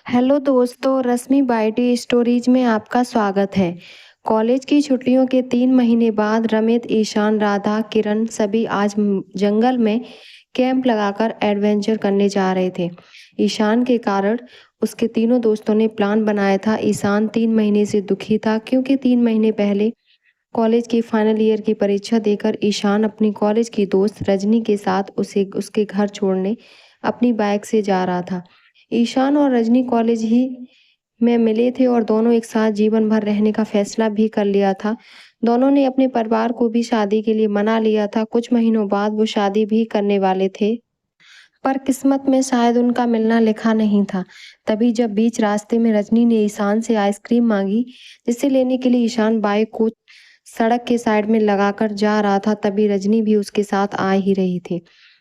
Hello दोस्तों, रश्मि बाइटी stories में आपका स्वागत है। कॉलेज की छुट्टियों के 3 महीने बाद रमित, ईशान, राधा, किरण सभी आज जंगल में कैंप लगाकर एडवेंचर करने जा रहे थे। ईशान के कारण उसके तीनों दोस्तों ने प्लान बनाया था। ईशान 3 महीने से दुखी था क्योंकि 3 महीने पहले कॉलेज की फाइनल ईयर की परीक्षा देकर ईशान अपनी कॉलेज की दोस्त रजनी के साथ उसे उसके घर छोड़ने अपनी बाइक से जा रहा था। ईशान और रजनी कॉलेज ही में मिले थे और दोनों एक साथ जीवन भर रहने का फैसला भी कर लिया था। दोनों ने अपने परिवार को भी शादी के लिए मना लिया था। कुछ महीनों बाद वो शादी भी करने वाले थे, पर किस्मत में शायद उनका मिलना लिखा नहीं था। तभी जब बीच रास्ते में रजनी ने ईशान से आइसक्रीम मांगी, जिसे लेने के लिए ईशान बाइक को सड़क के साइड में लगाकर जा रहा था, तभी रजनी भी उसके साथ आ ही रही थी।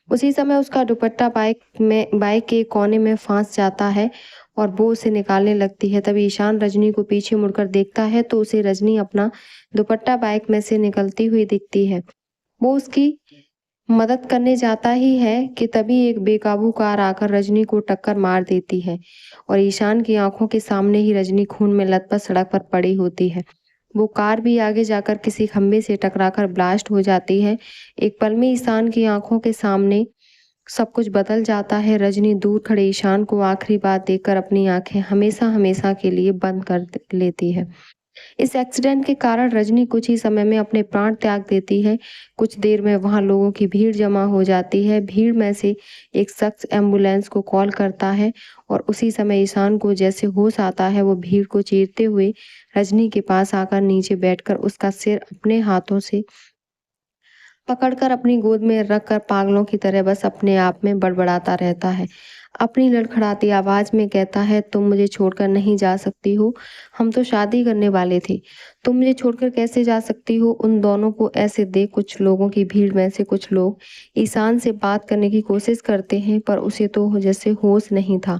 उसी समय उसका दुपट्टा बाइक के कोने में फंस जाता है और वो उसे निकालने लगती है। तभी ईशान रजनी को पीछे मुड़कर देखता है तो उसे रजनी अपना दुपट्टा बाइक में से निकलती हुई दिखती है। वो उसकी मदद करने जाता ही है कि तभी एक बेकाबू कार आकर रजनी को टक्कर मार देती है और ईशान की आंखों के सामने ही रजनी खून में लथपथ सड़क पर पड़ी होती है। वो कार भी आगे जाकर किसी खंबे से टकराकर ब्लास्ट हो जाती है। एक पल में ईशान की आंखों के सामने सब कुछ बदल जाता है। रजनी दूर खड़े ईशान को आखिरी बार देखकर अपनी आंखें हमेशा हमेशा के लिए बंद कर लेती है। इस एक्सीडेंट के कारण रजनी कुछ ही समय में अपने प्राण त्याग देती है। कुछ देर में वहां लोगों की भीड़ जमा हो जाती है। भीड़ में से एक शख्स एम्बुलेंस को कॉल करता है और उसी समय ईशान को जैसे होश आता है, वो भीड़ को चीरते हुए रजनी के पास आकर नीचे बैठकर उसका सिर अपने हाथों से पकड़कर अपनी गोद में रखकर पागलों की तरह बस अपने आप में बड़बड़ाता रहता है। अपनी लड़खड़ाती आवाज में कहता है, तुम मुझे छोड़कर नहीं जा सकती हो। हम तो शादी करने वाले थे। तुम मुझे छोड़कर कैसे जा सकती हो? उन दोनों को ऐसे देख कुछ लोगों की भीड़ में से कुछ लोग ईशान से बात करने की कोशिश करते हैं, पर उसे तो जैसे होश नहीं था।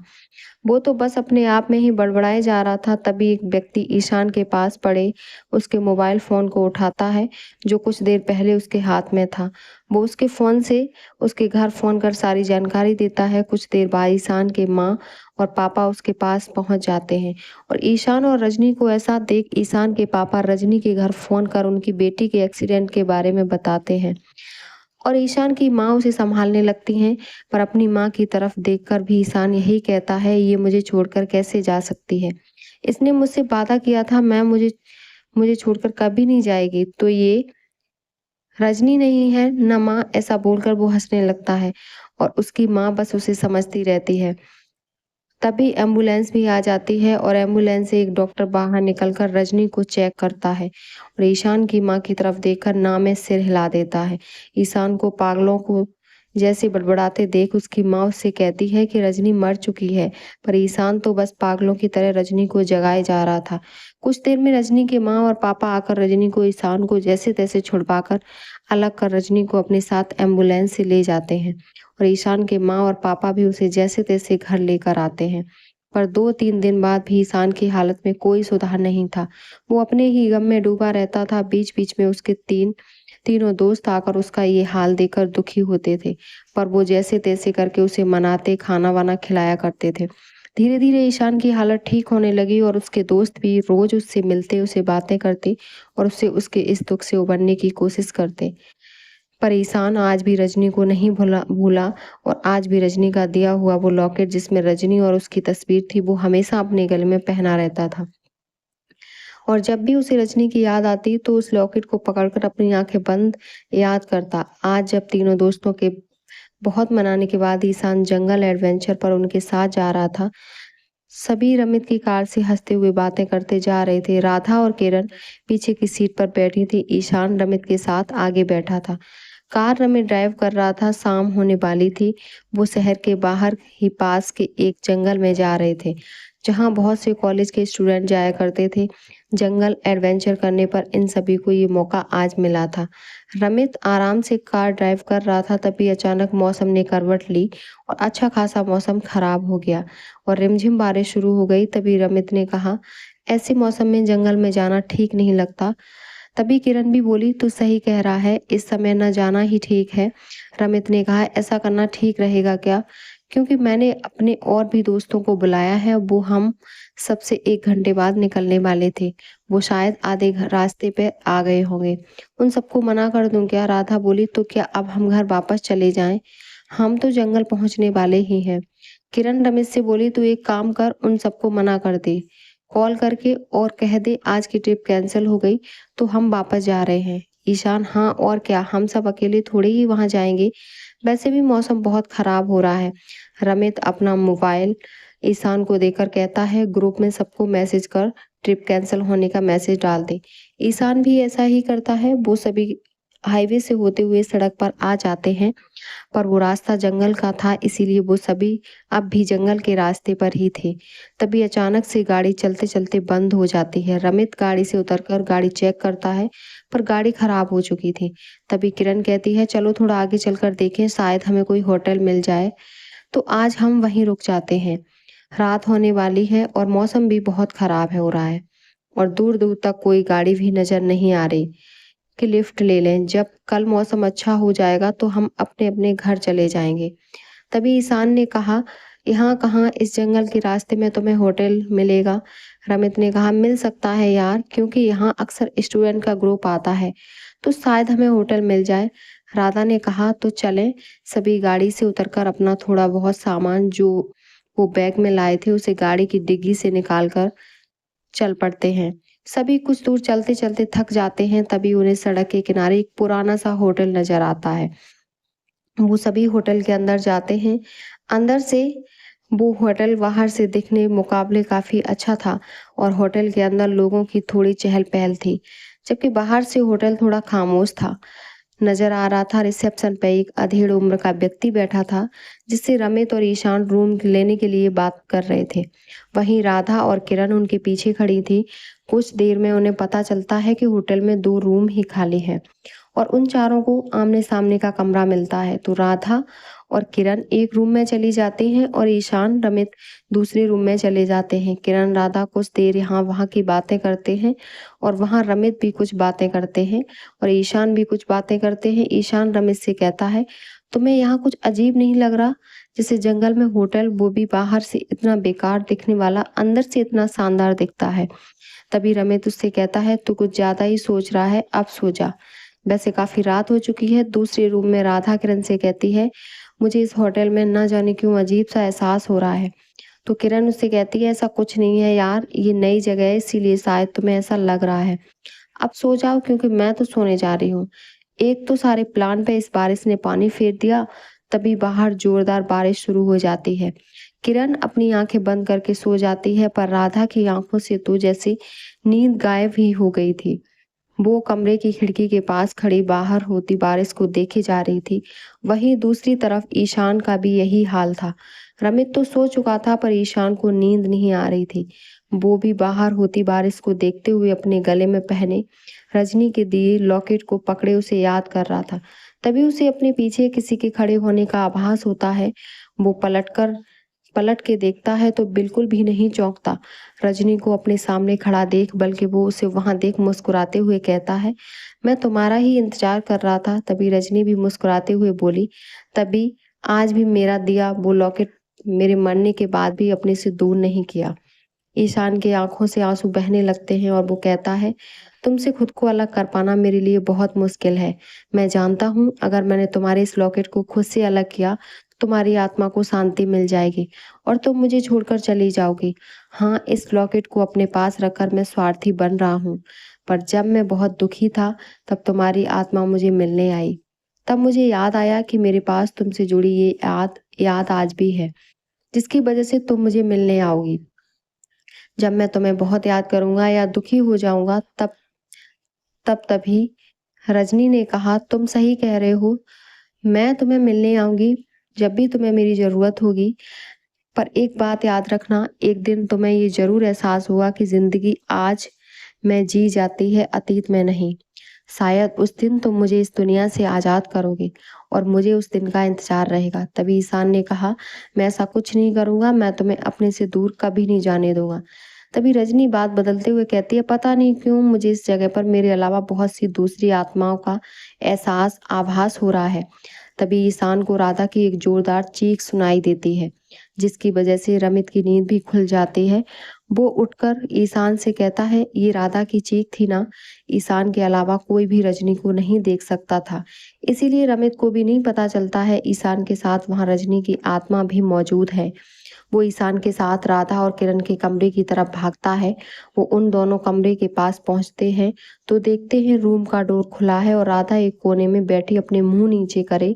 वो तो बस अपने आप में ही बड़बड़ाए जा रहा था। तभी एक व्यक्ति ईशान के पास पड़े उसके मोबाइल फोन को उठाता है, जो कुछ देर पहले उसके हाथ में था। वो उसके फोन से उसके घर फोन कर सारी जानकारी देता है। कुछ देर बाद ईशान के माँ और पापा उसके पास पहुंच जाते हैं और ईशान और रजनी को ऐसा देख ईशान के पापा रजनी के घर फोन कर उनकी बेटी के एक्सीडेंट के बारे में बताते हैं और ईशान की माँ उसे संभालने लगती हैं। पर अपनी माँ की तरफ देखकर भी ईशान यही कहता है, ये मुझे छोड़कर कैसे जा सकती है? इसने मुझसे वादा किया था, मैं मुझे मुझे छोड़कर कभी नहीं जाएगी। तो ये रजनी नहीं है न माँ? ऐसा बोलकर वो हंसने लगता है और उसकी माँ बस उसे समझती रहती है। तभी एम्बुलेंस भी आ जाती है और एम्बुलेंस से एक डॉक्टर बाहर निकलकर रजनी को चेक करता है और ईशान की माँ की तरफ देखकर ना में सिर हिला देता है। ईशान को पागलों को जैसे बड़बड़ाते देख उसकी माँ उससे कहती है कि रजनी मर चुकी है, पर ईशान तो बस पागलों की तरह रजनी को जगाए जा रहा था। कुछ देर में रजनी के माँ और पापा आकर रजनी को ईशान को जैसे तैसे छुड़वाकर अलग कर रजनी को अपने साथ एम्बुलेंस से ले जाते हैं और ईशान के माँ और पापा भी उसे जैसे तैसे घर लेकर आते हैं। पर 2-3 दिन बाद भी ईशान की हालत में कोई सुधार नहीं था। वो अपने ही गम में डूबा रहता था। बीच बीच में उसके तीनों दोस्त आकर उसका ये हाल देखकर दुखी होते थे, पर वो जैसे तैसे करके उसे मनाते, खाना वाना खिलाया करते थे। धीरे धीरे ईशान की हालत ठीक होने लगी और उसके दोस्त भी रोज उससे मिलते, उसे बातें करते और उससे उसके इस दुख से उबरने की कोशिश करते। पर ईशान आज भी रजनी को नहीं भूला और आज भी रजनी का दिया हुआ वो लॉकेट जिसमें रजनी और उसकी तस्वीर थी, वो हमेशा अपने गले में पहना रहता था। और जब भी उसे रजनी की याद आती तो उस लॉकेट को पकड़कर अपनी आंखें बंद याद करता। आज जब तीनों दोस्तों के बहुत मनाने के बाद ईशान जंगल एडवेंचर पर उनके साथ जा रहा था, सभी रमित की कार से हंसते हुए बातें करते जा रहे थे। राधा और किरण पीछे की सीट पर बैठी थी। ईशान रमित के साथ आगे बैठा था। कार रमित ड्राइव कर रहा था। शाम होने वाली थी। वो शहर के बाहर ही पास के एक जंगल में जा रहे थे, जहाँ बहुत से कॉलेज के स्टूडेंट जाया करते थे जंगल एडवेंचर करने। पर इन सभी को ये मौका आज मिला था। रमित आराम से कार ड्राइव कर रहा था, तभी अचानक मौसम ने करवट ली और अच्छा खासा मौसम खराब हो गया और रिमझिम बारिश शुरू हो गई। तभी रमित ने कहा, ऐसे मौसम में जंगल में जाना ठीक नहीं लगता। तभी किरण भी बोली, तू सही कह रहा है, इस समय न जाना ही ठीक है। रमित ने कहा, ऐसा करना ठीक रहेगा क्या? क्योंकि मैंने अपने और भी दोस्तों को बुलाया है, वो हम सबसे 1 घंटे बाद निकलने वाले थे। वो शायद आधे रास्ते पे आ गए होंगे। उन सबको मना कर दूँ क्या? राधा बोली। तो क्या अब हम घर वापस चले जाएँ? हम तो जंगल पहुँचने वाले ही हैं। किरण रमेश से बोली, तू एक काम कर, उन सबको मना कर दे। कॉल करके और कह दे आज की ट्रिप कैंसिल हो गई तो हम वापस जा रहे हैं। ईशान, हाँ और क्या, हम सब अकेले थोड़े ही वहाँ जाएँगे। वैसे भी मौसम बहुत खराब हो रहा है। रमित अपना मोबाइल ईशान को देकर कहता है, ग्रुप में सबको मैसेज कर, ट्रिप कैंसिल होने का मैसेज डाल दे। ईशान भी ऐसा ही करता है। वो सभी हाईवे से होते हुए सड़क पर आ जाते हैं, पर वो रास्ता जंगल का था, इसीलिए वो सभी अब भी जंगल के रास्ते पर ही थे। तभी अचानक से गाड़ी चलते चलते बंद हो जाती है। रमित गाड़ी से उतरकर गाड़ी चेक करता है, पर गाड़ी खराब हो चुकी थी। तभी किरण कहती है, चलो थोड़ा आगे चलकर देखें, शायद हमें कोई होटल मिल जाए। तो आज हम वहीं रुक जाते हैं। रात होने वाली है और मौसम भी बहुत खराब हो रहा है, और दूर दूर तक कोई गाड़ी भी नजर नहीं आ रही कि लिफ्ट ले लें। जब कल मौसम अच्छा हो जाएगा तो हम अपने अपने घर चले जाएंगे। तभी ईशान ने कहा, यहाँ कहाँ, इस जंगल के रास्ते में तुम्हें होटल मिलेगा? रमित ने कहा, मिल सकता है यार, क्योंकि यहाँ अक्सर स्टूडेंट का ग्रुप आता है, तो शायद हमें होटल मिल जाए। राधा ने कहा, तो चलें। सभी गाड़ी से उतरकर अपना थोड़ा बहुत सामान जो वो बैग में लाए थे उसे गाड़ी की डिग्गी से निकालकर चल पड़ते हैं। सभी कुछ दूर चलते चलते थक जाते हैं, तभी उन्हें सड़क के किनारे एक पुराना सा होटल नजर आता है। वो सभी होटल के अंदर जाते हैं। अंदर से वो होटल बाहर से दिखने मुकाबले काफी अच्छा था, और होटल के अंदर लोगों की थोड़ी चहल पहल थी, जबकि बाहर से होटल थोड़ा खामोश था। नजर आ रहा था रिसेप्शन पे एक अधेड़ उम्र का व्यक्ति बैठा था, जिससे रमित और ईशान रूम लेने के लिए बात कर रहे थे। वहीं राधा और किरण उनके पीछे खड़ी थी। कुछ देर में उन्हें पता चलता है कि होटल में 2 रूम ही खाली हैं, और उन चारों को आमने सामने का कमरा मिलता है। तो राधा और किरण एक रूम में चली जाती हैं और ईशान रमित दूसरे रूम में चले जाते हैं। किरण राधा कुछ देर यहाँ वहाँ की बातें करते हैं, और वहाँ रमित भी कुछ बातें करते हैं और ईशान भी कुछ बातें करते हैं। ईशान रमित से कहता है, तुम्हें यहाँ कुछ अजीब नहीं लग रहा? जैसे जंगल में होटल, वो भी बाहर से इतना बेकार दिखने वाला, अंदर से इतना शानदार दिखता है। तभी रमित उससे कहता है, तू कुछ ज्यादा ही सोच रहा है, अब सो जा। वैसे काफी रात हो चुकी है। दूसरे रूम में राधा किरण से कहती है, मुझे इस होटल में न जाने क्यों अजीब सा एहसास हो रहा है। तो किरण उससे कहती है, ऐसा कुछ नहीं है यार, ये नई जगह है, इसीलिए शायद तुम्हें ऐसा लग रहा है। अब सो जाओ, क्योंकि मैं तो सोने जा रही हूँ। एक तो सारे प्लान पे इस बारिश ने पानी फेर दिया। तभी बाहर जोरदार बारिश शुरू हो जाती है। किरण अपनी आंखें बंद करके सो जाती है, पर राधा की आंखों से तो जैसे नींद गायब ही हो गई थी। वो कमरे की खिड़की के पास खड़ी बाहर होती बारिश को देखे जा रही थी। वहीं दूसरी तरफ ईशान का भी यही हाल था। रमित तो सो चुका था, पर ईशान को नींद नहीं आ रही थी। वो भी बाहर होती बारिश को देखते हुए अपने गले में पहने रजनी के दिए लॉकेट को पकड़े उसे याद कर रहा था। तभी उसे अपने पीछे किसी के खड़े होने का आभास होता है। वो पलट के देखता है तो बिल्कुल भी नहीं चौंकता रजनी को अपने सामने खड़ा देख, बल्कि वो उसे वहां देख मुस्कुराते हुए कहता है, मैं तुम्हारा ही इंतजार कर रहा था। तभी रजनी भी मुस्कुराते हुए बोली, तभी आज भी मेरा दिया वो लॉकेट मेरे मरने के बाद भी अपने से दूर नहीं किया। ईशान की आंखों से आंसू बहने लगते हैं और वो कहता है, तुमसे खुद को अलग कर पाना मेरे लिए बहुत मुश्किल है। मैं जानता हूँ अगर मैंने तुम्हारे इस लॉकेट को खुद से अलग किया तो तुम्हारी आत्मा को शांति मिल जाएगी और तुम मुझे छोड़कर चली जाओगी। हाँ, इस लॉकेट को अपने पास रखकर मैं स्वार्थी बन रहा हूँ, पर जब मैं बहुत दुखी था तब तुम्हारी आत्मा मुझे मिलने आई। तब मुझे याद आया कि मेरे पास तुमसे जुड़ी ये याद आज भी है, जिसकी वजह से तुम मुझे मिलने आओगी। जब मैं तुम्हें बहुत याद करूंगा या दुखी हो जाऊंगा तब तब तभी रजनी ने कहा, तुम सही कह रहे हो, मैं तुम्हें मिलने आऊंगी जब भी तुम्हें मेरी जरूरत होगी। पर एक बात याद रखना, एक दिन तुम्हें ये जरूर एहसास हुआ कि जिंदगी आज में जी जाती है, अतीत में नहीं। शायद उस दिन तुम मुझे इस दुनिया से आजाद करोगे और मुझे उस दिन का इंतजार रहेगा। तभी ईशान ने कहा, मैं ऐसा कुछ नहीं करूंगा, मैं तुम्हें अपने से दूर कभी नहीं जाने दूंगा। तभी रजनी बात बदलते हुए कहती है, पता नहीं क्यों मुझे इस जगह पर मेरे अलावा बहुत सी दूसरी आत्माओं का एहसास आभास हो रहा है। तभी ईशान को राधा की एक जोरदार चीख सुनाई देती है, जिसकी वजह से रमित की नींद भी खुल जाती है। वो उठकर ईशान से कहता है, ये राधा की चीख थी ना। ईशान के अलावा कोई भी रजनी को नहीं देख सकता था, इसीलिए रमित को भी नहीं पता चलता है ईशान के साथ वहां रजनी की आत्मा भी मौजूद है। वो ईशान के साथ राधा और किरण के कमरे की तरफ भागता है। वो उन दोनों कमरे के पास पहुंचते हैं तो देखते हैं रूम का डोर खुला है और राधा एक कोने में बैठी अपने मुंह नीचे करे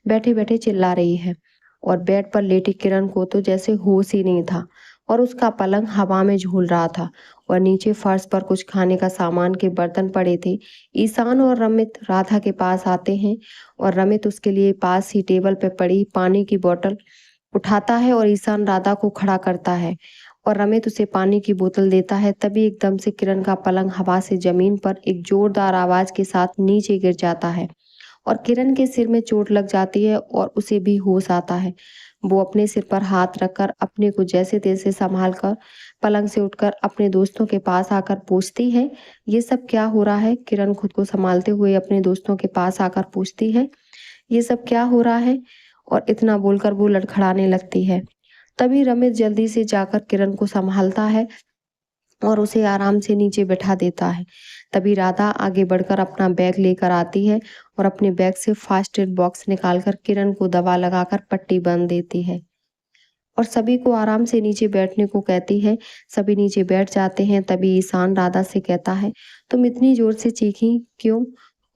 बैठे बैठे चिल्ला रही है। और बेड पर लेटी किरण को तो जैसे होश ही नहीं था और उसका पलंग हवा में झूल रहा था और नीचे फर्श पर कुछ खाने का सामान के बर्तन पड़े थे। ईशान और रमित राधा के पास आते हैं और रमित उसके लिए पास ही टेबल पर पड़ी पानी की बोतल उठाता है और ईशान राधा को खड़ा करता है और रमित उसे पानी की बोतल देता है। तभी एकदम से किरण का पलंग हवा से जमीन पर एक जोरदार आवाज के साथ नीचे गिर जाता है और किरण के सिर में चोट लग जाती है और उसे भी होश आता है। वो अपने सिर पर हाथ रखकर अपने को जैसे तैसे संभाल कर पलंग से उठकर अपने दोस्तों के पास आकर पूछती है, ये सब क्या हो रहा है। किरण खुद को संभालते हुए अपने दोस्तों के पास आकर पूछती है, ये सब क्या हो रहा है। और इतना बोलकर वो लड़खड़ाने लगती है। तभी रमेश जल्दी से जाकर किरण को संभालता है और उसे आराम से नीचे बैठा देता है। तभी राधा आगे बढ़कर अपना बैग लेकर आती है और अपने बैग से फर्स्ट एड बॉक्स निकालकर किरण को दवा लगाकर पट्टी बांध देती है और सभी को आराम से नीचे बैठने को कहती है। सभी नीचे बैठ जाते हैं। तभी ईशान राधा से कहता है, तुम इतनी जोर से चीखी क्यों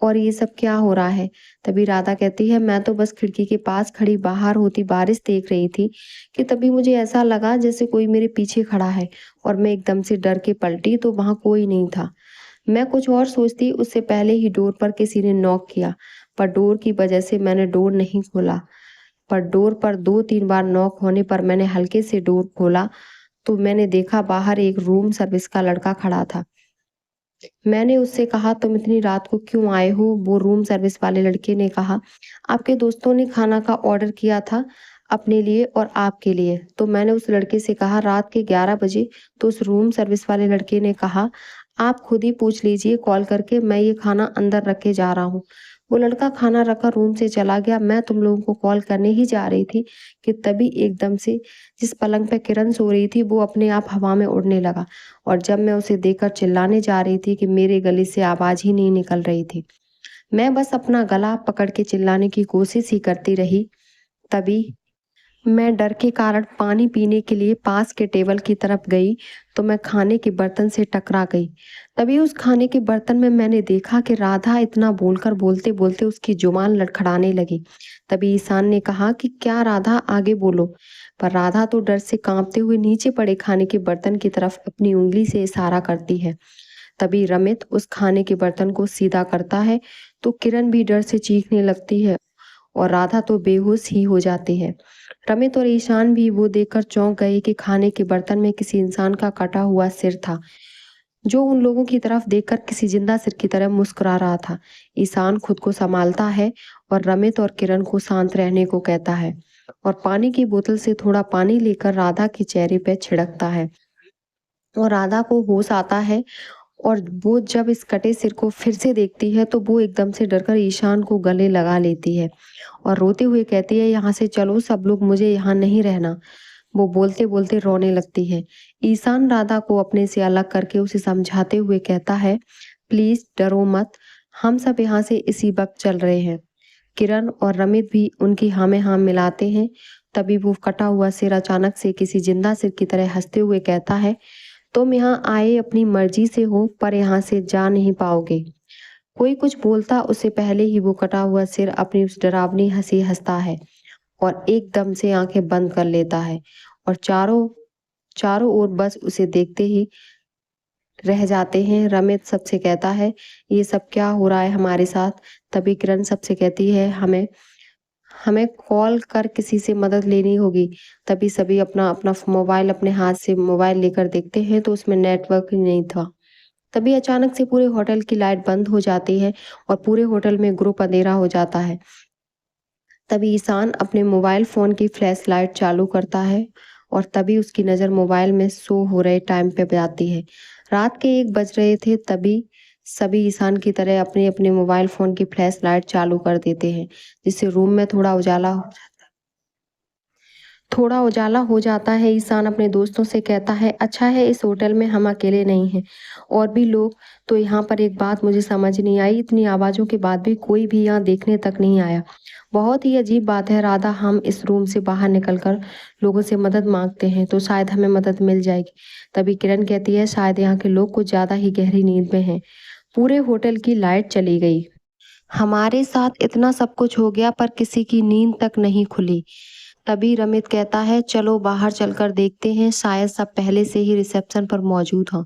और ये सब क्या हो रहा है। तभी राधा कहती है, मैं तो बस खिड़की के पास खड़ी बाहर होती बारिश देख रही थी कि तभी मुझे ऐसा लगा जैसे कोई मेरे पीछे खड़ा है और मैं एकदम से डर के पलटी तो वहां कोई नहीं था। मैं कुछ और सोचती उससे पहले ही डोर पर किसी ने नॉक किया, पर डोर की वजह से मैंने डोर नहीं खोला। पर डोर पर 2-3 बार नॉक होने पर मैंने हल्के से डोर खोला तो मैंने देखा बाहर एक रूम सर्विस का लड़का खड़ा था। मैंने उससे कहा, तुम इतनी रात को क्यों आए हो। वो रूम सर्विस वाले लड़के ने कहा, आपके दोस्तों ने खाना का ऑर्डर किया था अपने लिए और आपके लिए। तो मैंने उस लड़के से कहा, रात के 11 बजे। तो उस रूम सर्विस वाले लड़के ने कहा, आप खुद ही पूछ लीजिए कॉल करके, मैं ये खाना अंदर रख के जा रहा हूँ। वो लड़का खाना रखकर रूम से चला गया। मैं तुम लोगों को कॉल करने ही जा रही थी कि तभी एकदम से जिस पलंग पे किरण सो रही थी वो अपने आप हवा में उड़ने लगा और जब मैं उसे देखकर चिल्लाने जा रही थी कि मेरे गले से आवाज ही नहीं निकल रही थी। मैं बस अपना गला पकड़ के चिल्लाने की कोशिश ही करती रही। तभी मैं डर के कारण पानी पीने के लिए पास के टेबल की तरफ गई तो मैं खाने के बर्तन से टकरा गई। तभी उस खाने के बर्तन में मैंने देखा कि राधा इतना बोलकर बोलते बोलते उसकी जुबान लड़खड़ाने लगी। तभी ईशान ने कहा कि क्या राधा, आगे बोलो। पर राधा तो डर से कांपते हुए नीचे पड़े खाने के बर्तन की तरफ अपनी उंगली से इशारा करती है। तभी रमित उस खाने के बर्तन को सीधा करता है तो किरण भी डर से चीखने लगती है और राधा तो बेहोश ही हो जाती है। रमित और ईशान भी वो देखकर चौंक गए कि खाने के बर्तन में किसी इंसान का कटा हुआ सिर था, जो उन लोगों की तरफ देखकर किसी जिंदा सिर की तरह मुस्कुरा रहा था। ईशान खुद को संभालता है और रमित और किरण को शांत रहने को कहता है और पानी की बोतल से थोड़ा पानी लेकर राधा के चेहरे पे छिड़कता है और राधा को होश आता है और वो जब इस कटे सिर को फिर से देखती है तो वो एकदम से डरकर ईशान को गले लगा लेती है और रोते हुए कहती है, यहाँ से चलो सब लोग, मुझे यहाँ नहीं रहना। वो बोलते बोलते रोने लगती है। ईशान राधा को अपने से अलग करके उसे समझाते हुए कहता है, प्लीज डरो मत, हम सब यहाँ से इसी वक्त चल रहे हैं। किरण और रमित भी उनकी हाँ में हाँ मिलाते हैं। तभी वो कटा हुआ सिर अचानक से किसी जिंदा सिर की तरह हंसते हुए कहता है, तुम यहाँ आए अपनी मर्जी से हो पर यहाँ से जा नहीं पाओगे। कोई कुछ बोलता उससे पहले ही वो कटा हुआ सिर अपनी उस डरावनी हंसी हंसता है और एकदम से आंखें बंद कर लेता है और चारों चारों ओर बस उसे देखते ही रह जाते हैं। रमित सबसे कहता है, ये सब क्या हो रहा है हमारे साथ। तभी किरण सबसे कहती है, हमें हमें कॉल कर किसी से मदद लेनी होगी। तभी सभी अपना अपना मोबाइल अपने हाथ से मोबाइल लेकर देखते हैं तो उसमें नेटवर्क ही नहीं था। तभी अचानक से पूरे होटल की लाइट बंद हो जाती है और पूरे होटल में ग्रुप अंधेरा हो जाता है। तभी ईशान अपने मोबाइल फोन की फ्लैश लाइट चालू करता है और तभी उसकी नज़र मोबाइल में शो हो रहे टाइम पे जाती है। रात के 1 बज रहे थे, तभी सभी ईशान की तरह अपने-अपने मोबाइल फ़ोन की फ्लैश लाइट चालू कर देते हैं, जिससे रूम में थोड़ा उजाला हो जाता है। ईशान अपने दोस्तों से कहता है, अच्छा है इस होटल में हम अकेले नहीं हैं और भी लोग। तो यहाँ पर एक बात मुझे समझ नहीं आई, इतनी आवाज़ों के बाद भी कोई भी यहाँ देखने तक नहीं आया। बहुत ही अजीब बात है राधा, हम इस रूम से बाहर निकलकर लोगों से मदद मांगते हैं तो शायद हमें मदद मिल जाएगी। तभी किरण कहती है, शायद यहाँ के लोग कुछ ज़्यादा ही गहरी नींद में हैं। पूरे होटल की लाइट चली गई। हमारे साथ इतना सब कुछ हो गया पर किसी की नींद तक नहीं खुली। तभी रमित कहता है, चलो बाहर चलकर देखते हैं, शायद सब पहले से ही रिसेप्शन पर मौजूद हों।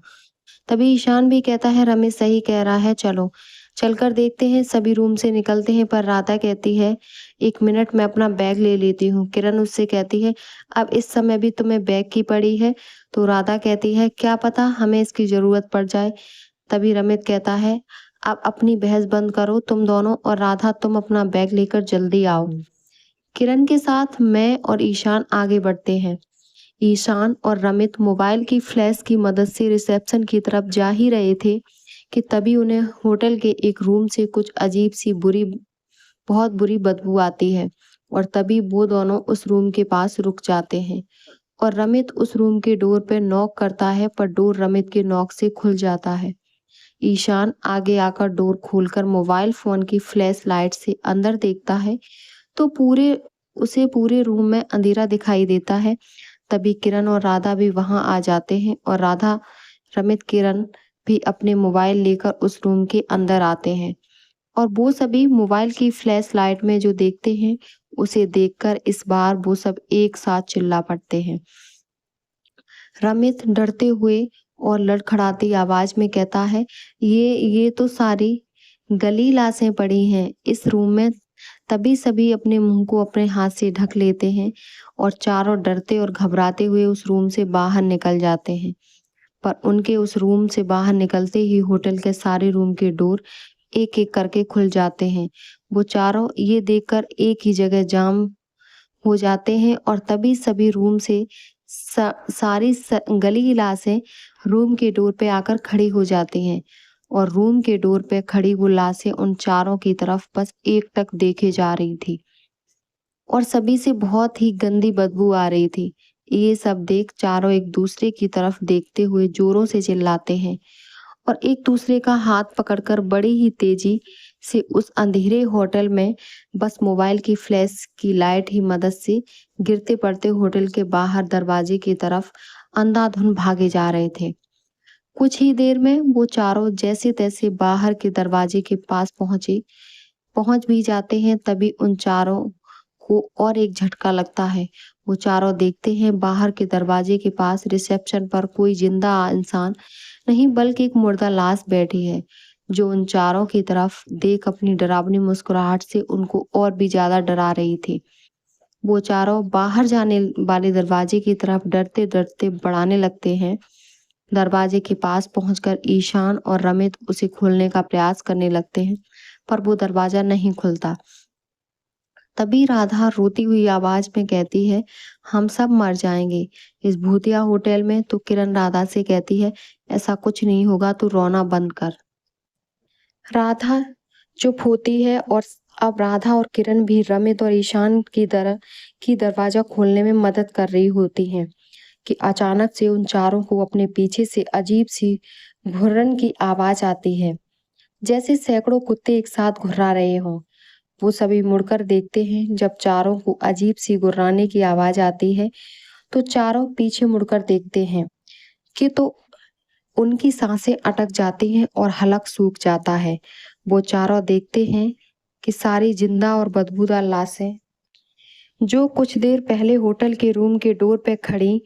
तभी ईशान भी कहता है, रमेश सही कह रहा है, चलो चलकर देखते हैं। सभी रूम से निकलते हैं पर राधा कहती है, 1 मिनट मैं अपना बैग ले लेती हूँ। किरण उससे कहती है, अब इस समय भी तुम्हें बैग की पड़ी है? तो राधा कहती है, क्या पता हमें इसकी जरूरत पड़ जाए। तभी रमित कहता है, अब अपनी बहस बंद करो तुम दोनों, और राधा तुम अपना बैग लेकर जल्दी आओ। किरण के साथ मैं और ईशान आगे बढ़ते हैं। ईशान और रमित मोबाइल की फ्लैश की मदद से रिसेप्शन की तरफ जा ही रहे थे कि तभी उन्हें होटल के एक रूम से कुछ अजीब सी बहुत बुरी बदबू आती है और तभी वो दोनों उस रूम के पास रुक जाते हैं और रमित उस रूम के डोर पर नॉक करता है पर डोर रमित के नॉक से खुल जाता है। ईशान आगे आकर डोर खोलकर मोबाइल फोन की फ्लैश लाइट से अंदर देखता है तो पूरे रूम में अंधेरा दिखाई देता है। तभी किरण और राधा भी वहां आ जाते हैं और राधा, रमित, किरण भी अपने मोबाइल लेकर उस रूम के अंदर आते हैं और वो सभी मोबाइल की फ्लैश लाइट में जो देखते हैं उसे देखकर इस बार वो सब एक साथ चिल्ला पड़ते हैं। रमित डरते हुए और लड़खड़ाती आवाज में कहता है, ये तो सारी गली लाशें पड़ी हैं इस रूम में। तभी सभी अपने मुंह को अपने हाथ से ढक लेते हैं और चारों डरते और घबराते हुए उस रूम से बाहर निकल जाते हैं। पर उनके उस रूम से बाहर निकलते ही होटल के सारे रूम के डोर एक एक करके खुल जाते हैं। वो चारों ये देखकर एक ही जगह जाम हो जाते हैं और तभी सभी रूम से गली लाशें रूम के डोर पे आकर खड़ी हो जाती हैं और रूम के डोर पे खड़ी वो लाशें उन चारों की तरफ बस एकटक देखे जा रही थी और सभी से बहुत ही गंदी बदबू आ रही थी। ये सब देख चारों एक दूसरे की तरफ देखते हुए जोरों से चिल्लाते हैं और एक दूसरे का हाथ पकड़कर बड़ी ही तेजी से उस अंधेरे होटल में बस मोबाइल की फ्लैश की लाइट ही मदद से गिरते पड़ते होटल के बाहर दरवाजे की तरफ अंधाधुंध भागे जा रहे थे। कुछ ही देर में वो चारों जैसे तैसे बाहर के दरवाजे के पास पहुंच भी जाते हैं। तभी उन चारों को और एक झटका लगता है। वो चारों देखते हैं बाहर के दरवाजे के पास रिसेप्शन पर कोई जिंदा इंसान नहीं बल्कि एक मुर्दा लाश बैठी है जो उन चारों की तरफ देख अपनी डरावनी मुस्कुराहट से उनको और भी ज्यादा डरा रही थी। वो चारों बाहर जाने वाले दरवाजे की तरफ डरते डरते बढ़ाने लगते हैं। दरवाजे के पास पहुंचकर ईशान और रमित उसे खोलने का प्रयास करने लगते हैं पर वो दरवाजा नहीं खुलता। तभी राधा रोती हुई आवाज में कहती है, हम सब मर जाएंगे इस भूतिया होटल में। तो किरण राधा से कहती है, ऐसा कुछ नहीं होगा, तू रोना बंद कर। राधा चुप होती है और अब राधा और किरण भी रमित और ईशान की दरवाजा खोलने में मदद कर रही होती हैं कि अचानक से उन चारों को अपने पीछे से अजीब सी घुर्रन की आवाज आती है, जैसे सैकड़ों कुत्ते एक साथ घुर्रा रहे हों। वो सभी मुड़कर देखते हैं। जब चारों को अजीब सी गुर्राने की आवाज आती है तो चारों पीछे मुड़कर देखते हैं कि तो उनकी सांसें अटक जाती हैं और हलक सूख जाता है। वो चारों देखते हैं कि सारी जिंदा और बदबूदार लाशें जो कुछ देर पहले होटल के रूम के डोर पे खड़ी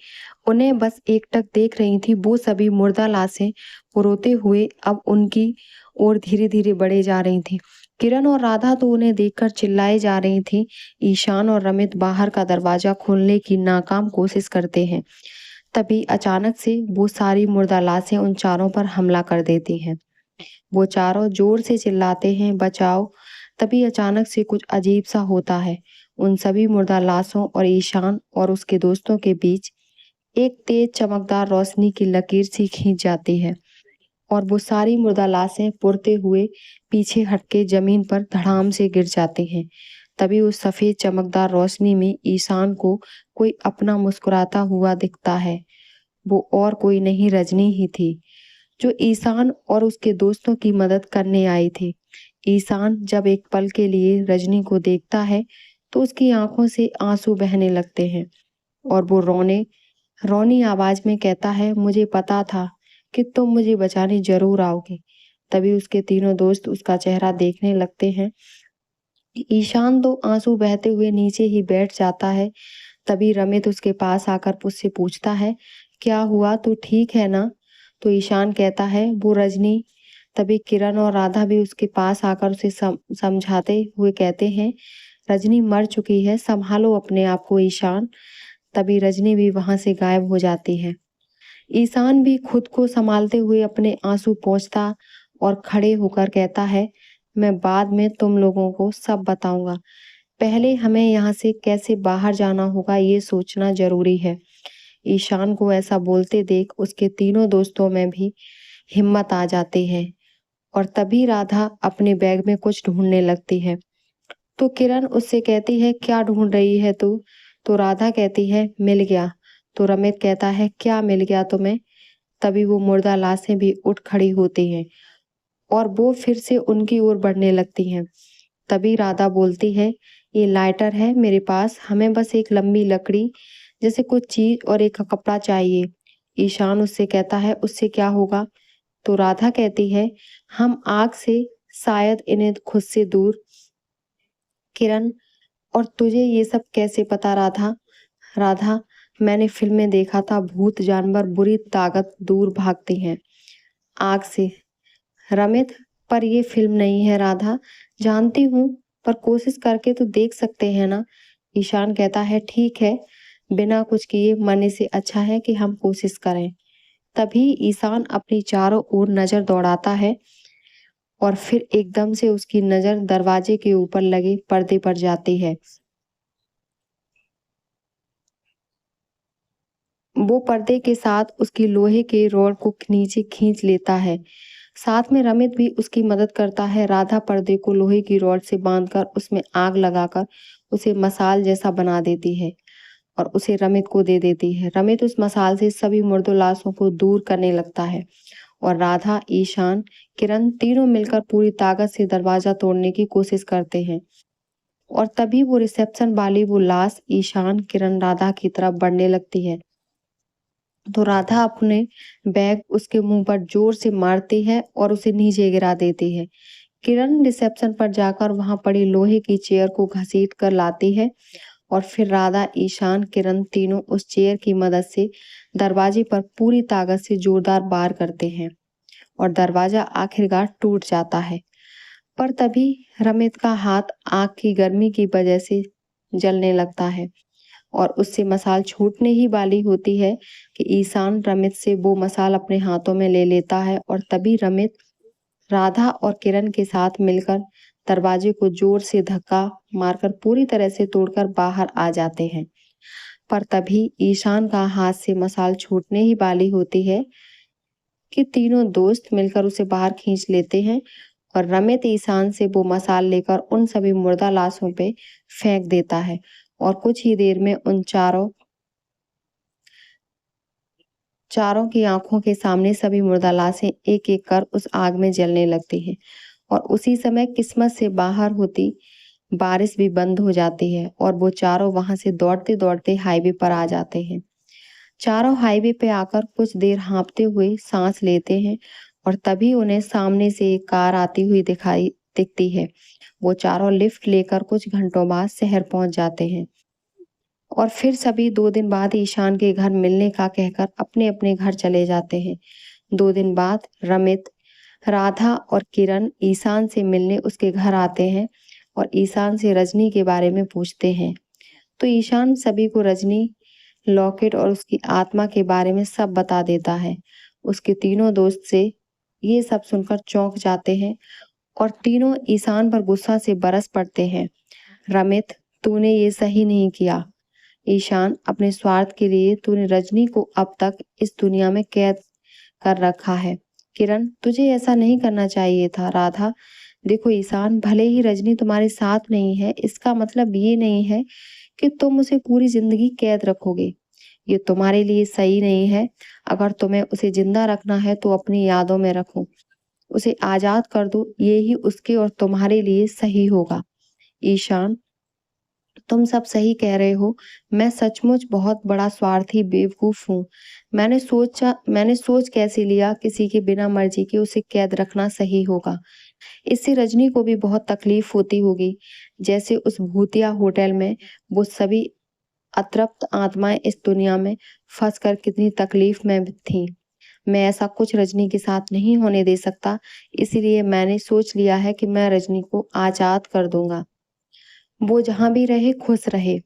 उन्हें बस एकटक देख रही थी, वो सभी मुर्दा लाशें रोते हुए अब उनकी ओर धीरे धीरे बढ़े जा रही थी। किरण और राधा तो उन्हें देखकर चिल्लाए जा रही थी। ईशान और रमित बाहर का दरवाजा खोलने की नाकाम कोशिश करते हैं। तभी अचानक से वो सारी मुर्दा लाशें उन चारों पर हमला कर देती हैं। वो चारों जोर से चिल्लाते हैं, बचाओ। तभी अचानक से कुछ अजीब सा होता है। उन सभी मुर्दा लाशों और ईशान और उसके दोस्तों के बीच एक तेज चमकदार रोशनी की लकीर सी खींच जाती है और वो सारी मुर्दा लाशें पुरते हुए पीछे हटके जमीन पर धड़ाम से गिर जाती हैं। तभी उस सफेद चमकदार रोशनी में ईशान को कोई अपना मुस्कुराता हुआ दिखता है। वो और कोई नहीं, रजनी ही थी, जो ईशान और उसके दोस्तों की मदद करने आई थी। ईशान जब एक पल के लिए रजनी को देखता है तो उसकी आंखों से आंसू बहने लगते हैं और वो रोनी आवाज में कहता है, मुझे पता था कि तुम मुझे बचाने जरूर आओगे। तभी उसके तीनों दोस्त उसका चेहरा देखने लगते हैं। ईशान तो आंसू बहते हुए नीचे ही बैठ जाता है। तभी रमित उसके पास आकर उससे पूछता है, क्या हुआ, तू ठीक है ना? तो ईशान कहता है, वो रजनी। तभी किरण और राधा भी उसके पास आकर उसे समझाते हुए कहते हैं, रजनी मर चुकी है, संभालो अपने आप को ईशान। तभी रजनी भी वहां से गायब हो जाती है। ईशान भी खुद को संभालते हुए अपने आंसू पोंछता और खड़े होकर कहता है, मैं बाद में तुम लोगों को सब बताऊंगा। पहले हमें यहाँ से कैसे बाहर जाना होगा ये सोचना जरूरी है। ईशान को ऐसा बोलते देख उसके तीनों दोस्तों में भी हिम्मत आ जाती है और तभी राधा अपने बैग में कुछ ढूंढने लगती है। तो किरण उससे कहती है, क्या ढूंढ रही है तू? तो राधा कहती है, मिल गया। तो रमित कहता है, क्या मिल गया तुम्हें? तभी वो मुर्दा लाशें भी उठ खड़ी होती हैं और वो फिर से उनकी ओर बढ़ने लगती हैं। तभी राधा बोलती है, ये लाइटर है मेरे पास, हमें बस एक लंबी लकड़ी जैसे कुछ चीज और एक कपड़ा चाहिए। ईशान उससे कहता है, उससे क्या होगा? तो राधा कहती है, हम आग से शायद इन्हें खुद से दूर। किरण, और तुझे ये सब कैसे पता राधा? राधा, मैंने फिल्म में देखा था, भूत जानवर बुरी ताकत दूर भागते हैं आग से। रमित, पर ये फिल्म नहीं है राधा। जानती हूँ, पर कोशिश करके तो देख सकते हैं ना? ईशान कहता है, ठीक है, बिना कुछ किए मरने से अच्छा है कि हम कोशिश करें। तभी ईशान अपनी चारों ओर नजर दौड़ाता है और फिर एकदम से उसकी नजर दरवाजे के ऊपर लगे पर्दे पर जाती है। वो पर्दे के साथ उसकी लोहे के रॉड को नीचे खींच लेता है। साथ में रमित भी उसकी मदद करता है। राधा पर्दे को लोहे की रॉड से बांधकर उसमें आग लगाकर उसे मसाल जैसा बना देती है और उसे रमित को दे देती है। रमित उस मसाल से सभी मुर्दों लाशों को दूर करने लगता है और राधा, ईशान, किरण तीनों मिलकर पूरी ताकत से दरवाजा तोड़ने की कोशिश करते हैं। और तभी वो रिसेप्शन वाली वो लाश ईशान, किरण, राधा की तरफ बढ़ने लगती है। तो राधा अपने बैग उसके मुंह पर जोर से मारती है और उसे नीचे गिरा देती है। किरण रिसेप्शन पर जाकर वहां पड़ी लोहे की चेयर को घसीट कर लाती है और फिर राधा, ईशान, किरण तीनों उस चेयर की मदद से दरवाजे पर पूरी ताकत से जोरदार वार करते हैं और दरवाजा आखिरकार टूट जाता है। पर तभी रमित का हाथ आग की गर्मी की वजह से जलने लगता है और उससे मसाल छूटने ही वाली होती है कि ईशान रमित से वो मसाल अपने हाथों में ले लेता है और तभी रमित राधा और किरण के साथ मिलकर दरवाजे को जोर से धक्का मारकर पूरी तरह से तोड़कर बाहर आ जाते हैं। पर तभी ईशान का हाथ से मसाल छूटने ही वाली होती है कि तीनों दोस्त मिलकर उसे बाहर खींच लेते हैं और रमित ईशान से वो मसाल लेकर उन सभी मुर्दा लाशों पे फेंक देता है और कुछ ही देर में उन चारों की आंखों के सामने सभी मुर्दा लाशें एक एक कर उस आग में जलने लगती हैं और उसी समय किस्मत से बाहर होती बारिश भी बंद हो जाती है और वो चारों वहां से दौड़ते दौड़ते हाईवे पर आ जाते हैं। चारों हाईवे पे आकर कुछ देर हाँफते हुए सांस लेते हैं और तभी उन्हें सामने से एक कार आती हुई दिखती है। वो चारों लिफ्ट लेकर कुछ घंटों बाद शहर पहुंच जाते हैं और फिर सभी 2 दिन बाद ईशान के घर मिलने का कहकर अपने अपने घर चले जाते हैं। 2 दिन बाद रमित, राधा और किरण ईशान से मिलने उसके घर आते हैं और ईशान से रजनी के बारे में पूछते हैं। तो ईशान सभी को रजनी, लॉकेट और उसकी आत्मा के बारे में सब बता देता है। उसके तीनों दोस्त से ये सब सुनकर चौंक जाते हैं और तीनों ईशान पर गुस्सा से बरस पड़ते हैं। रमित, तूने ये सही नहीं किया। ईशान, अपने स्वार्थ के लिए तूने रजनी को अब तक इस दुनिया में कैद कर रखा है। किरण, तुझे ऐसा नहीं करना चाहिए था। राधा, देखो ईशान, भले ही रजनी तुम्हारे साथ नहीं है, इसका मतलब ये नहीं है कि तुम उसे पूरी जिंदगी कैद रखोगे। ये तुम्हारे लिए सही नहीं है। अगर तुम्हें उसे जिंदा रखना है तो अपनी यादों में रखो, उसे आजाद कर दो। ये ही उसके और तुम्हारे लिए सही होगा। ईशान, तुम सब सही कह रहे हो। मैं सचमुच बहुत बड़ा स्वार्थी बेवकूफ हूँ। मैंने सोच कैसे लिया किसी के बिना मर्जी के उसे कैद रखना सही होगा। इससे रजनी को भी बहुत तकलीफ होती होगी, जैसे उस भूतिया होटल में वो सभी अतृप्त आत्माएं इस दुनिया में फंस कर कितनी तकलीफ में थीं। मैं ऐसा कुछ रजनी के साथ नहीं होने दे सकता, इसीलिए मैंने सोच लिया है कि मैं रजनी को आजाद कर दूंगा। वो जहां भी रहे खुश रहे।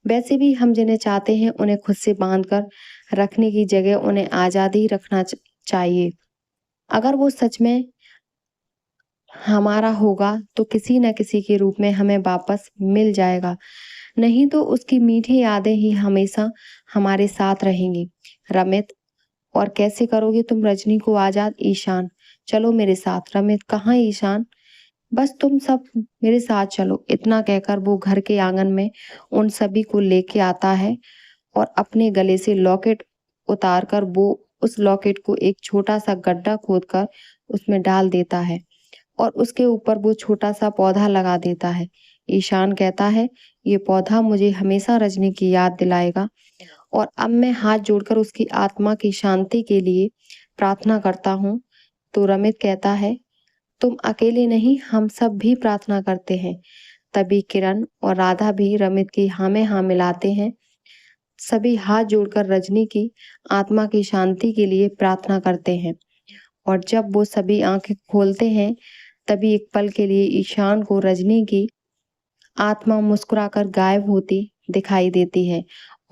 वैसे भी हम जिन्हें चाहते हैं उन्हें खुद से बांध कर रखने की जगह उन्हें आजाद ही रखना चाहिए। अगर वो सच में हमारा होगा तो किसी न किसी के रूप में हमें वापस मिल जाएगा, नहीं तो उसकी मीठी यादें ही हमेशा हमारे साथ रहेंगी। रमित, और कैसे करोगे तुम रजनी को आजाद? ईशान, चलो मेरे साथ। रमित, कहाँ ईशान? बस तुम सब मेरे साथ चलो। इतना कहकर वो घर के आंगन में उन सभी को लेके आता है और अपने गले से लॉकेट उतार कर वो उस लॉकेट को एक छोटा सा गड्ढा खोदकर उसमें डाल देता है और उसके ऊपर वो छोटा सा पौधा लगा देता है। ईशान कहता है, ये पौधा मुझे हमेशा रजनी की याद दिलाएगा और अब मैं हाथ जोड़कर उसकी आत्मा की शांति के लिए प्रार्थना करता हूँ। तो रमित कहता है, तुम अकेले नहीं, हम सब भी प्रार्थना करते हैं। तभी किरण और राधा भी रमित की हाँ में हाँ मिलाते हैं। सभी हाथ जोड़कर रजनी की आत्मा की शांति के लिए प्रार्थना करते हैं और जब वो सभी आंखें खोलते हैं तभी एक पल के लिए ईशान को रजनी की आत्मा मुस्कुराकर गायब होती दिखाई देती है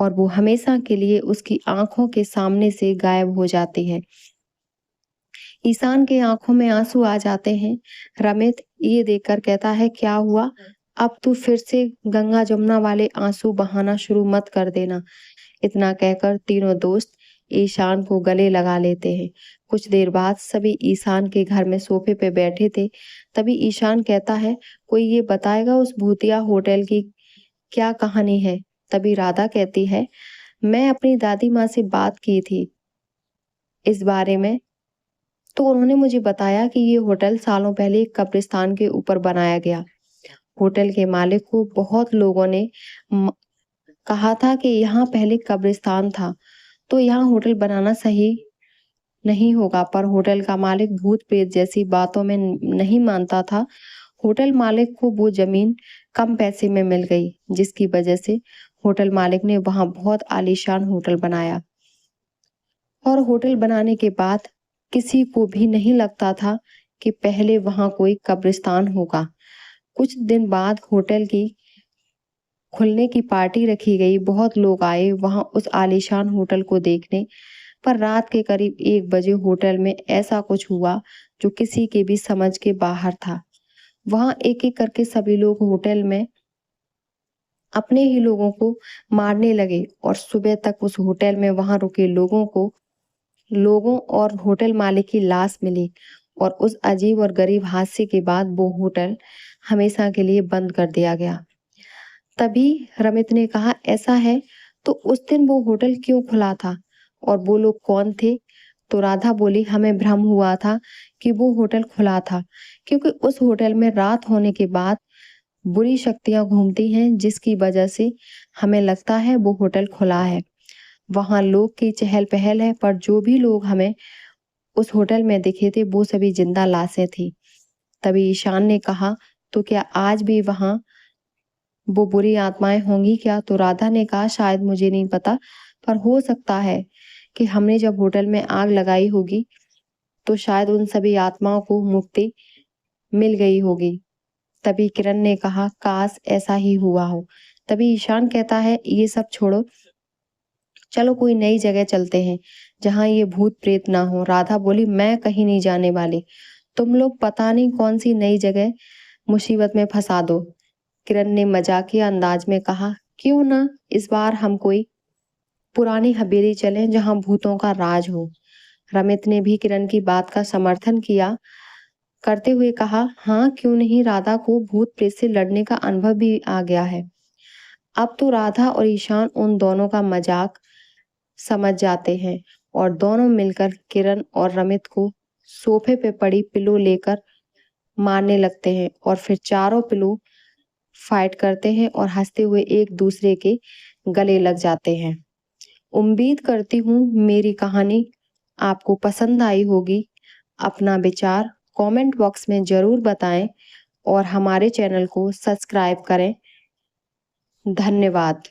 और वो हमेशा के लिए उसकी आंखों के सामने से गायब हो जाती है। ईशान के आंखों में आंसू आ जाते हैं। रमित ये देखकर कहता है, क्या हुआ? अब तू फिर से गंगा जमुना वाले आंसू बहाना शुरू मत कर देना। इतना कहकर तीनों दोस्त ईशान को गले लगा लेते हैं। कुछ देर बाद सभी ईशान के घर में सोफे पे बैठे थे। तभी ईशान कहता है, कोई ये बताएगा उस भूतिया होटल की क्या कहानी है? तभी राधा कहती है, मैं अपनी दादी माँ से बात की थी इस बारे में, तो उन्होंने मुझे बताया कि ये होटल सालों पहले एक कब्रिस्तान के ऊपर बनाया गया। होटल के मालिक को बहुत लोगों ने कहा था कि यहाँ पहले कब्रिस्तान था, तो यहाँ होटल बनाना सही नहीं होगा, पर होटल का मालिक भूत प्रेत जैसी बातों में नहीं मानता था। होटल मालिक को वो जमीन कम पैसे में मिल गई, जिसकी वजह से होटल मालिक ने वहां बहुत आलीशान होटल बनाया और होटल बनाने के बाद किसी को भी नहीं लगता था कि पहले वहां कोई कब्रिस्तान होगा। कुछ दिन बाद होटल की खुलने की पार्टी रखी गई। बहुत लोग आए वहां उस आलीशान होटल को देखने, पर रात के करीब 1 बजे होटल में ऐसा कुछ हुआ जो किसी के भी समझ के बाहर था। वहां एक एक करके सभी लोग होटल में अपने ही लोगों को मारने लगे और सुबह तक उस होटल में वहां रुके लोगों और होटल मालिक की लाश मिली और उस अजीब और गरीब हादसे के बाद वो होटल हमेशा के लिए बंद कर दिया गया। तभी रमित ने कहा, ऐसा है तो उस दिन वो होटल क्यों खुला था और वो लोग कौन थे? तो राधा बोली, हमें भ्रम हुआ था कि वो होटल खुला था क्योंकि उस होटल में रात होने के बाद बुरी शक्तियां घूमती हैं, जिसकी वजह से हमें लगता है वो होटल खुला है। वहां लोग की चहल पहल है, पर जो भी लोग हमें उस होटल में दिखे थे वो सभी जिंदा लाशें थी। तभी ईशान ने कहा, तो क्या आज भी वहां वो बुरी आत्माएं होंगी क्या? तो राधा ने कहा, शायद, मुझे नहीं पता, पर हो सकता है कि हमने जब होटल में आग लगाई होगी तो शायद उन सभी आत्माओं को मुक्ति मिल गई होगी। तभी किरण ने कहा, काश ऐसा ही हुआ हो। तभी ईशान कहता है, ये सब छोड़ो, चलो कोई नई जगह चलते हैं जहां ये भूत प्रेत ना हो। राधा बोली, मैं कहीं नहीं जाने वाली, तुम लोग पता नहीं कौन सी नई जगह मुसीबत में फंसा दो। किरण ने मजाकिया अंदाज में कहा, क्यों ना इस बार हम कोई पुरानी हवेली चलें जहां भूतों का राज हो। रमित ने भी किरण की बात का समर्थन किया करते हुए कहा, हाँ क्यों नहीं, राधा को भूत प्रेत से लड़ने का अनुभव भी आ गया है। अब तो राधा और ईशान उन दोनों का मजाक समझ जाते हैं और दोनों मिलकर किरण और रमित को सोफे पे पड़ी पिलो लेकर मारने लगते हैं और फिर चारों पिलो फाइट करते हैं और हंसते हुए एक दूसरे के गले लग जाते हैं। उम्मीद करती हूँ मेरी कहानी आपको पसंद आई होगी। अपना विचार कमेंट बॉक्स में जरूर बताएं और हमारे चैनल को सब्सक्राइब करें। धन्यवाद।